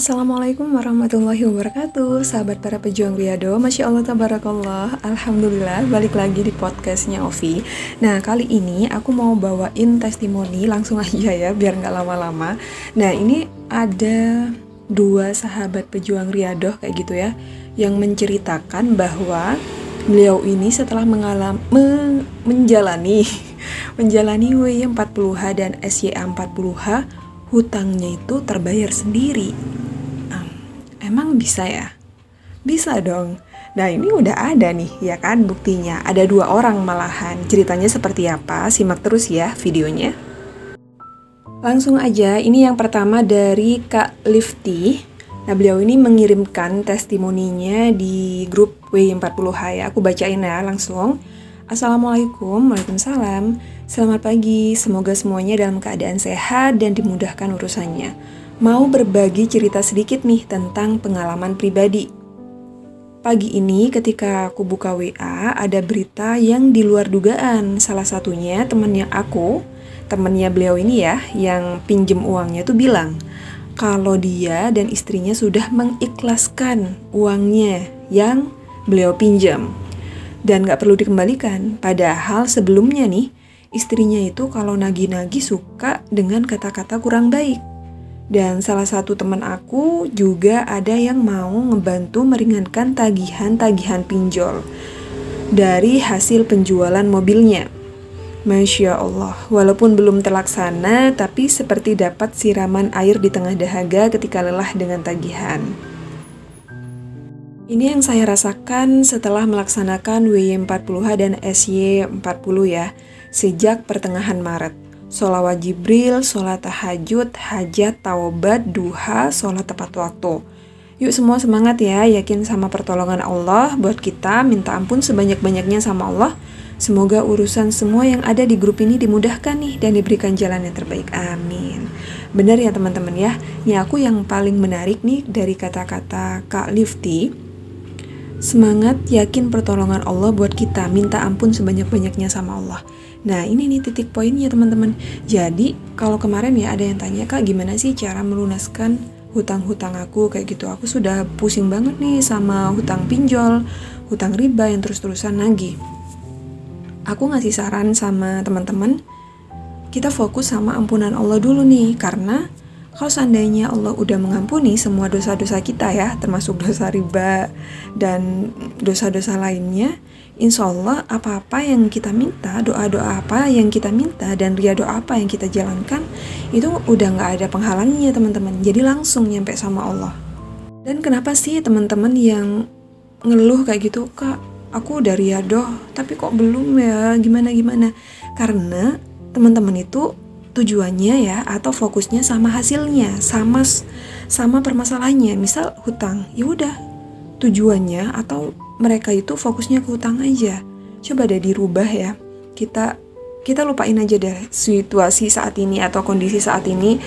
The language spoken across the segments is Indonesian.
Assalamualaikum warahmatullahi wabarakatuh. Sahabat para pejuang Riyadho, Masya Allah tabarakallah. Alhamdulillah, balik lagi di podcastnya Ovi. Nah, kali ini aku mau bawain testimoni langsung aja ya, biar nggak lama-lama. Nah, ini ada dua sahabat pejuang Riyadho kayak gitu ya, yang menceritakan bahwa beliau ini setelah menjalani WY40H dan SYA40H, hutangnya itu terbayar sendiri. Emang bisa ya? Bisa dong. Nah, ini udah ada nih, ya kan, buktinya. Ada dua orang malahan. Ceritanya seperti apa? Simak terus ya videonya. Langsung aja, ini yang pertama dari Kak Lifty. Nah, beliau ini mengirimkan testimoninya di grup WY40H ya. Aku bacain ya langsung. Assalamualaikum, waalaikumsalam. Selamat pagi, semoga semuanya dalam keadaan sehat dan dimudahkan urusannya. Mau berbagi cerita sedikit nih tentang pengalaman pribadi. Pagi ini ketika aku buka WA, ada berita yang di luar dugaan. Salah satunya temannya beliau ini ya, yang pinjem uangnya tuh bilang kalau dia dan istrinya sudah mengikhlaskan uangnya yang beliau pinjam dan gak perlu dikembalikan. Padahal sebelumnya nih, istrinya itu kalau nagih-nagih suka dengan kata-kata kurang baik. Dan salah satu teman aku juga ada yang mau ngebantu meringankan tagihan-tagihan pinjol dari hasil penjualan mobilnya. Masya Allah, walaupun belum terlaksana, tapi seperti dapat siraman air di tengah dahaga ketika lelah dengan tagihan. Ini yang saya rasakan setelah melaksanakan WY40H dan SY40 ya, sejak pertengahan Maret. Sholawat Jibril, sholat tahajud, hajat, taubat, duha, sholat tepat waktu. Yuk semua semangat ya, yakin sama pertolongan Allah buat kita, minta ampun sebanyak-banyaknya sama Allah. Semoga urusan semua yang ada di grup ini dimudahkan nih dan diberikan jalan yang terbaik. Amin. Benar ya teman-teman ya, ini aku yang paling menarik nih dari kata-kata Kak Lifty. Semangat, yakin pertolongan Allah buat kita, minta ampun sebanyak-banyaknya sama Allah. Nah, ini nih titik poinnya teman-teman. Jadi, kalau kemarin ya ada yang tanya, Kak, gimana sih cara melunaskan hutang-hutang aku kayak gitu? Aku sudah pusing banget nih sama hutang pinjol, hutang riba yang terus-terusan nagih. Aku ngasih saran sama teman-teman, kita fokus sama ampunan Allah dulu nih, karena kalau seandainya Allah udah mengampuni semua dosa-dosa kita ya, termasuk dosa riba dan dosa-dosa lainnya, insya Allah apa-apa yang kita minta, doa-doa apa yang kita minta, dan riyadho apa yang kita jalankan, itu udah gak ada penghalangnya teman-teman. Jadi langsung nyampe sama Allah. Dan kenapa sih teman-teman yang ngeluh kayak gitu, Kak, aku udah riyadho, tapi kok belum ya, gimana-gimana? Karena teman-teman itu tujuannya ya, atau fokusnya sama hasilnya, sama permasalahannya. Misal hutang, ya udah tujuannya atau mereka itu fokusnya ke hutang aja. Coba deh dirubah ya. Kita lupain aja deh situasi saat ini atau kondisi saat ini,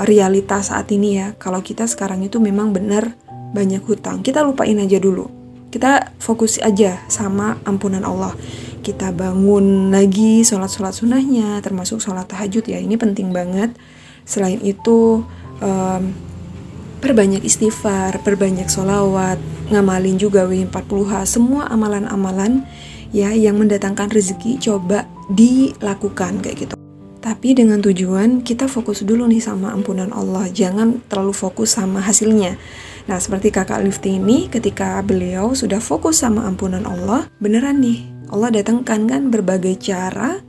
realitas saat ini ya. Kalau kita sekarang itu memang benar banyak hutang, kita lupain aja dulu. Kita fokus aja sama ampunan Allah. Kita bangun lagi sholat-sholat sunnahnya, termasuk sholat tahajud ya, ini penting banget. Selain itu, perbanyak istighfar, perbanyak sholawat, ngamalin juga WY40H, semua amalan-amalan ya yang mendatangkan rezeki coba dilakukan kayak gitu. Tapi dengan tujuan kita fokus dulu nih sama ampunan Allah, jangan terlalu fokus sama hasilnya. Nah, seperti Kakak Lifty ini, ketika beliau sudah fokus sama ampunan Allah, beneran nih, Allah datangkan kan berbagai cara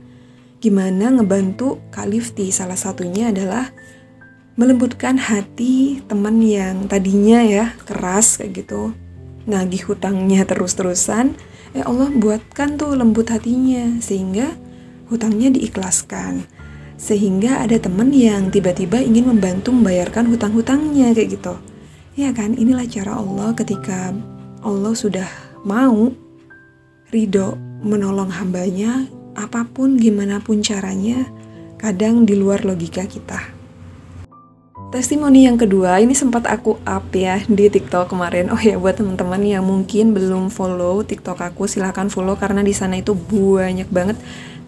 gimana ngebantu Kak Lifty. Salah satunya adalah melembutkan hati teman yang tadinya ya keras kayak gitu, nagih hutangnya terus-terusan. Allah buatkan tuh lembut hatinya sehingga hutangnya diikhlaskan. Sehingga ada teman yang tiba-tiba ingin membantu membayarkan hutang-hutangnya kayak gitu. Ya kan, inilah cara Allah ketika Allah sudah mau ridho menolong hambanya, apapun gimana pun caranya, kadang di luar logika kita. Testimoni yang kedua, ini sempat aku up ya di TikTok kemarin. Oh ya, buat teman-teman yang mungkin belum follow TikTok aku, silahkan follow karena di sana itu banyak banget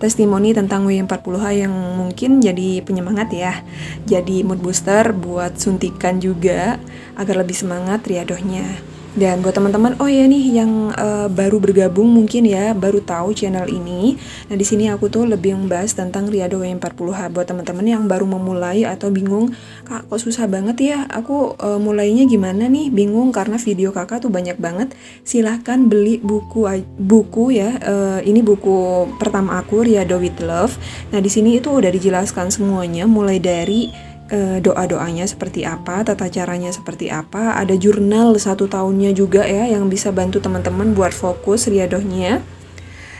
testimoni tentang W40H yang mungkin jadi penyemangat ya, jadi mood booster buat suntikan juga agar lebih semangat riadohnya. Dan buat teman-teman, oh ya nih yang baru bergabung mungkin ya, baru tahu channel ini. Nah di sini aku tuh lebih membahas tentang Riyadhah W40H. Buat teman-teman yang baru memulai atau bingung, kak kok susah banget ya, aku mulainya gimana nih, bingung karena video kakak tuh banyak banget. Silahkan beli buku ya. Ini buku pertama aku, Riyadhah with Love. Nah di sini itu udah dijelaskan semuanya, mulai dari doa-doanya seperti apa, tata caranya seperti apa, ada jurnal 1 tahunnya juga ya yang bisa bantu teman-teman buat fokus riadohnya.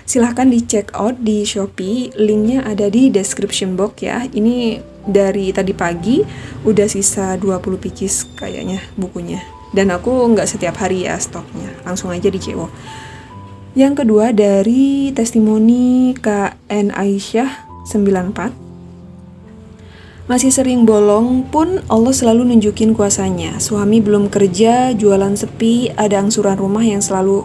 Silahkan di check out di Shopee, linknya ada di description box ya. Ini dari tadi pagi udah sisa 20 pieces kayaknya bukunya, dan aku nggak setiap hari ya stoknya, langsung aja di CO. Yang kedua dari testimoni KN Aisyah 94. Masih sering bolong pun Allah selalu nunjukin kuasanya. Suami belum kerja, jualan sepi, ada angsuran rumah yang selalu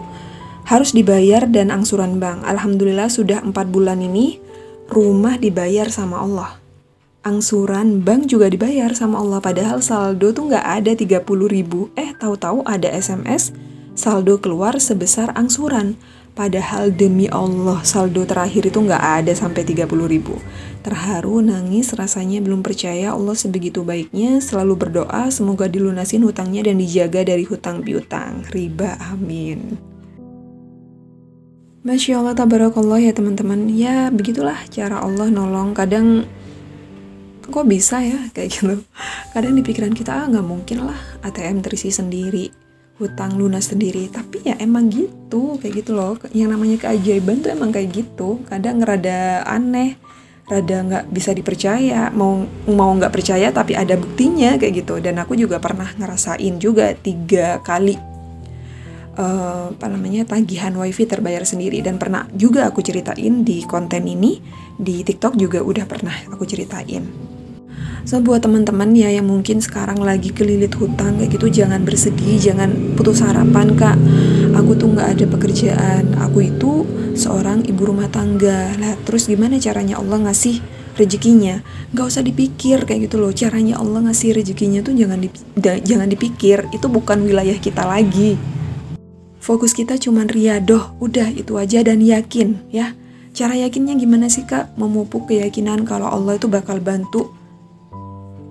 harus dibayar dan angsuran bank. Alhamdulillah sudah 4 bulan ini rumah dibayar sama Allah. Angsuran bank juga dibayar sama Allah, padahal saldo tuh nggak ada 30.000. Tahu-tahu ada SMS saldo keluar sebesar angsuran. Padahal demi Allah saldo terakhir itu nggak ada sampai 30.000. Terharu, nangis, rasanya belum percaya Allah sebegitu baiknya. Selalu berdoa semoga dilunasin hutangnya dan dijaga dari hutang piutang, riba, amin. Masya Allah, tabarakallah ya teman-teman. Ya begitulah cara Allah nolong. Kadang kok bisa ya kayak gitu. Kadang di pikiran kita nggak mungkin lah ATM terisi sendiri, hutang lunas sendiri. Tapi ya emang gitu, kayak gitu loh. Yang namanya keajaiban tuh emang kayak gitu. Kadang rada aneh, rada nggak bisa dipercaya, mau nggak percaya tapi ada buktinya kayak gitu. Dan aku juga pernah ngerasain juga 3 kali tagihan wifi terbayar sendiri, dan pernah juga aku ceritain di konten ini di TikTok juga udah pernah aku ceritain. So buat teman-teman ya yang mungkin sekarang lagi kelilit hutang kayak gitu, jangan bersedih, jangan putus harapan kak. Aku tuh nggak ada pekerjaan, aku itu seorang ibu rumah tangga. Lah terus gimana caranya Allah ngasih rezekinya? Gak usah dipikir kayak gitu loh. Caranya Allah ngasih rezekinya tuh jangan dipikir, itu bukan wilayah kita lagi. Fokus kita cuman riadoh, udah itu aja, dan yakin ya. Cara yakinnya gimana sih kak? Memupuk keyakinan kalau Allah itu bakal bantu.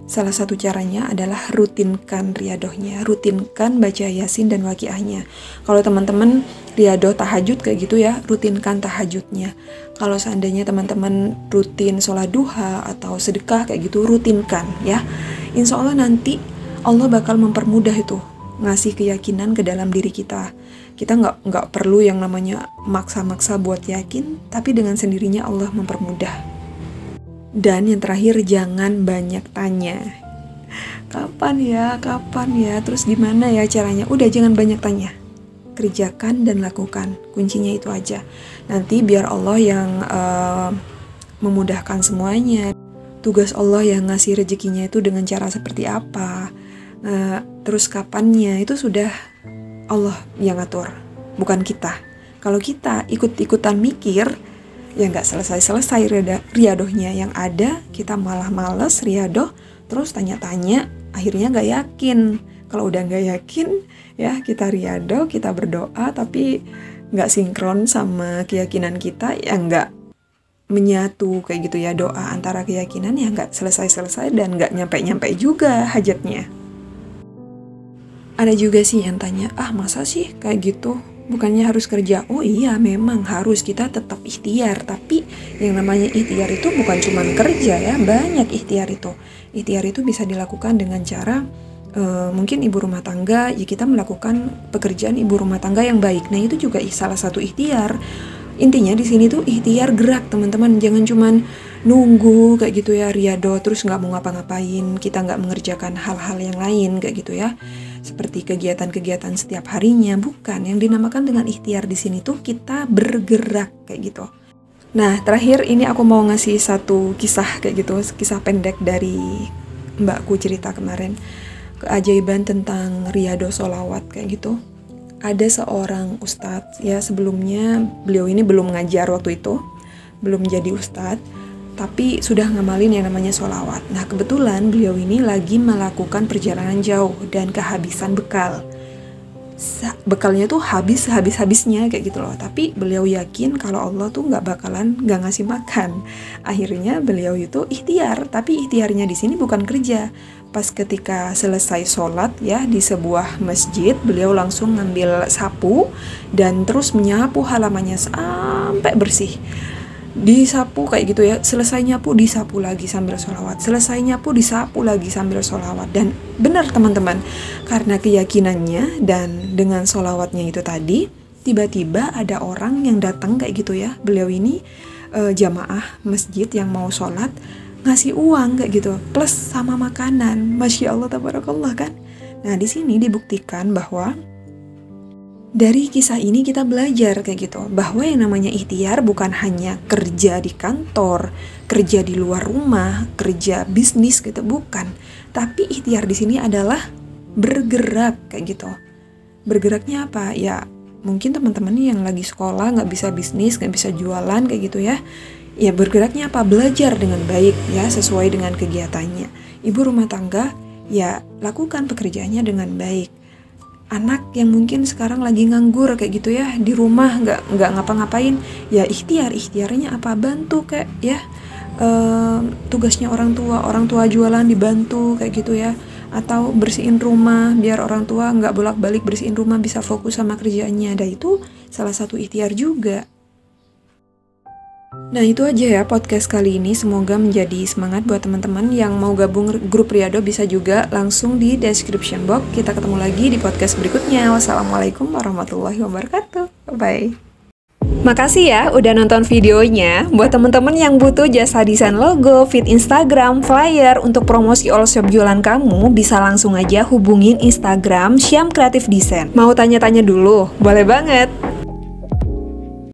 Salah satu caranya adalah rutinkan riadohnya, rutinkan baca yasin dan waqiahnya. Kalau teman-teman riadoh tahajud kayak gitu ya, rutinkan tahajudnya. Kalau seandainya teman-teman rutin sholat duha atau sedekah kayak gitu, rutinkan ya. Insya Allah nanti Allah bakal mempermudah itu, ngasih keyakinan ke dalam diri kita. Kita nggak perlu yang namanya maksa-maksa buat yakin, tapi dengan sendirinya Allah mempermudah. Dan yang terakhir, jangan banyak tanya. Kapan ya, terus gimana ya caranya? Udah jangan banyak tanya. Kerjakan dan lakukan. Kuncinya itu aja. Nanti biar Allah yang memudahkan semuanya. Tugas Allah yang ngasih rezekinya itu dengan cara seperti apa. Terus kapannya itu sudah Allah yang ngatur, bukan kita. Kalau kita ikut-ikutan mikir, ya nggak selesai-selesai riadohnya. Yang ada kita malah males riadoh, terus tanya-tanya, akhirnya nggak yakin. Kalau udah nggak yakin, ya kita riadoh, kita berdoa, tapi nggak sinkron sama keyakinan kita, ya nggak menyatu kayak gitu ya. Doa antara keyakinan ya nggak selesai-selesai dan nggak nyampe-nyampe juga hajatnya. Ada juga sih yang tanya, masa sih kayak gitu? Bukannya harus kerja? Oh iya, memang harus, kita tetap ikhtiar. Tapi yang namanya ikhtiar itu bukan cuma kerja ya, banyak ikhtiar itu. Ikhtiar itu bisa dilakukan dengan cara mungkin ibu rumah tangga, ya kita melakukan pekerjaan ibu rumah tangga yang baik. Nah itu juga salah satu ikhtiar. Intinya di sini tuh ikhtiar gerak teman-teman, jangan cuman nunggu kayak gitu ya riadoh terus nggak mau ngapa-ngapain, kita nggak mengerjakan hal-hal yang lain kayak gitu ya. Seperti kegiatan-kegiatan setiap harinya, bukan. Yang dinamakan dengan ikhtiar di sini tuh kita bergerak kayak gitu. Nah, terakhir ini aku mau ngasih satu kisah kayak gitu, kisah pendek dari mbakku cerita kemarin. Keajaiban tentang riadoh sholawat kayak gitu. Ada seorang ustadz ya, sebelumnya beliau ini belum ngajar waktu itu. belum jadi ustadz, tapi sudah ngamalin yang namanya sholawat. Nah kebetulan beliau ini lagi melakukan perjalanan jauh dan kehabisan bekal. Bekalnya tuh habisnya kayak gitu loh. Tapi beliau yakin kalau Allah tuh nggak ngasih makan. Akhirnya beliau itu ikhtiar, tapi ikhtiarnya di sini bukan kerja. Pas ketika selesai sholat ya di sebuah masjid, beliau langsung ngambil sapu dan terus menyapu halamannya sampai bersih. Disapu kayak gitu ya, selesai nyapu disapu lagi sambil sholawat, selesai nyapu disapu lagi sambil sholawat. Dan benar teman-teman, karena keyakinannya dan dengan sholawatnya itu tadi, tiba-tiba ada orang yang datang kayak gitu ya, beliau ini jamaah masjid yang mau sholat, ngasih uang kayak gitu, plus sama makanan. Masya Allah, tabarakallah kan. Nah di sini dibuktikan bahwa dari kisah ini kita belajar kayak gitu, bahwa yang namanya ikhtiar bukan hanya kerja di kantor, kerja di luar rumah, kerja bisnis gitu, bukan. Tapi ikhtiar di sini adalah bergerak kayak gitu. Bergeraknya apa? Ya mungkin teman-teman yang lagi sekolah nggak bisa bisnis, nggak bisa jualan kayak gitu ya. Ya bergeraknya apa? Belajar dengan baik ya, sesuai dengan kegiatannya. Ibu rumah tangga ya lakukan pekerjaannya dengan baik. Anak yang mungkin sekarang lagi nganggur kayak gitu ya, di rumah nggak ngapa-ngapain, ya ikhtiarnya apa? Bantu kayak ya, tugasnya orang tua jualan dibantu kayak gitu ya, atau bersihin rumah biar orang tua nggak bolak-balik bersihin rumah, bisa fokus sama kerjaannya. Dan itu salah satu ikhtiar juga. Nah itu aja ya podcast kali ini, semoga menjadi semangat buat teman-teman yang mau gabung grup Riyadhah. Bisa juga langsung di description box. Kita ketemu lagi di podcast berikutnya. Wassalamualaikum warahmatullahi wabarakatuh. Bye. Makasih ya udah nonton videonya. Buat teman-teman yang butuh jasa desain logo, feed Instagram, flyer untuk promosi all shop jualan kamu, bisa langsung aja hubungin Instagram Syam Creative Design. Mau tanya-tanya dulu? Boleh banget.